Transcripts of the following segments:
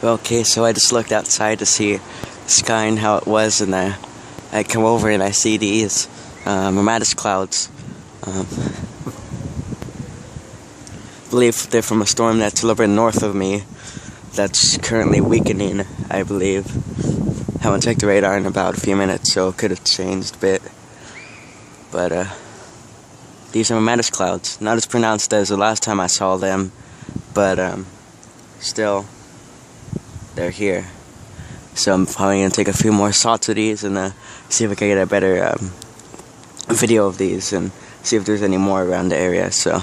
Okay, so I just looked outside to see the sky and how it was, and I come over and I see these mammatus clouds. I believe they're from a storm that's a little bit north of me that's currently weakening, I believe. Haven't checked the radar in about a few minutes, so it could have changed a bit. But these are mammatus clouds. Not as pronounced as the last time I saw them, but still, they're here. So I'm probably going to take a few more shots of these and see if I can get a better video of these and see if there's any more around the area. So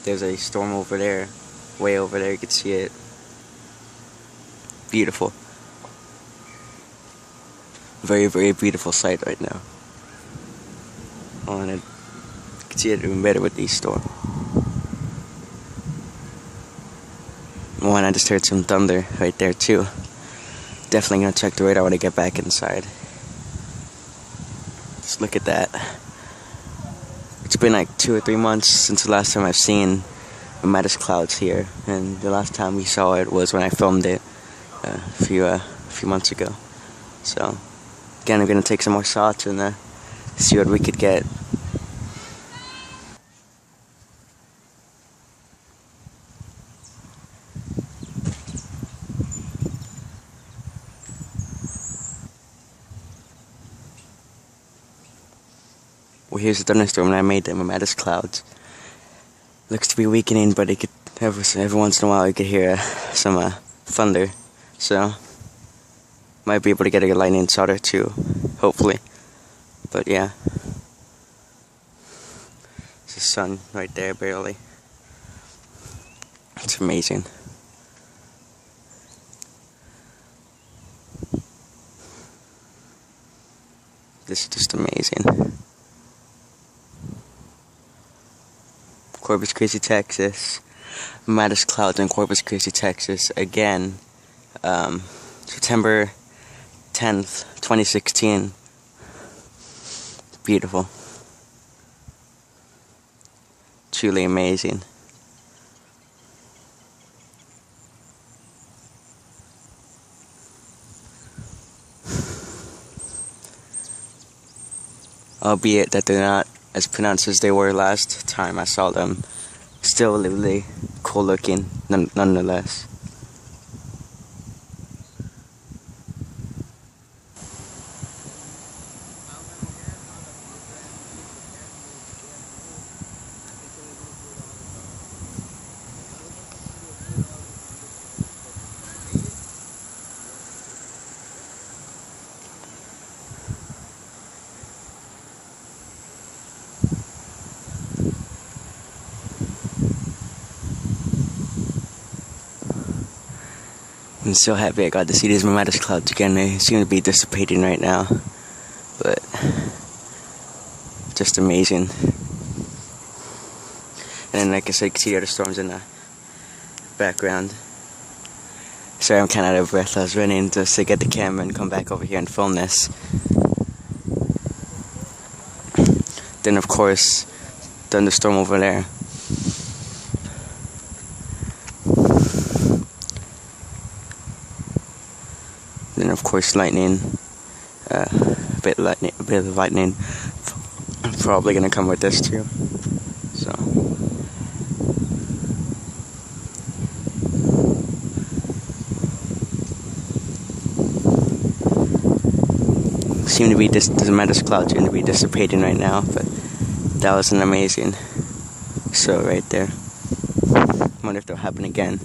there's a storm over there, way over there, you can see it. Beautiful. Very, very beautiful sight right now. Oh, and you can see it even better with these storms. Oh, and I just heard some thunder right there too. Definitely gonna check the radar when I get back inside. Just look at that. It's been like 2 or 3 months since the last time I've seen mammatus clouds here, and the last time we saw it was when I filmed it a few months ago. So again, I'm gonna take some more shots and see what we could get. Well, here's the thunderstorm, and I made the mammatus clouds. Looks to be weakening, but it could every once in a while you could hear some thunder. So might be able to get a lightning shot or two, hopefully. But yeah, it's the sun right there, barely. It's amazing. This is just amazing. Corpus Christi, Texas. Mammatus clouds in Corpus Christi, Texas. Again, September 10th, 2016. Beautiful. Truly amazing. Albeit that they're not as pronounced as they were last time I saw them. Still really cool looking, nonetheless. I'm so happy I got to see these mammatus clouds again. They seem to be dissipating right now, but just amazing. And then, like I said, you can see the other storms in the background. Sorry, I'm kind of out of breath. I was running just to get the camera and come back over here and film this. Then, of course, thunderstorm over there. Then of course lightning, a bit of lightning, probably gonna come with this too. So seem to be the mammatus clouds seem to be dissipating right now, but that was an amazing show right there. I wonder if that'll happen again.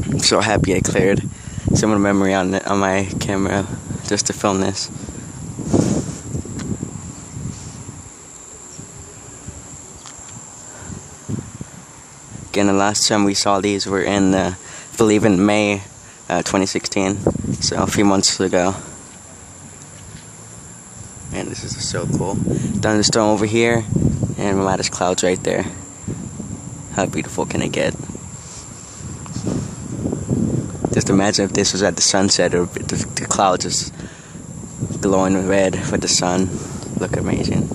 I'm so happy I cleared some of the memory on my camera just to film this. Again, the last time we saw these were in, I believe in May 2016, so a few months ago. And this is so cool. Thunderstorm over here, and mammatus clouds right there. How beautiful can it get? Just imagine if this was at the sunset, or the clouds just glowing red with the sun. Look amazing.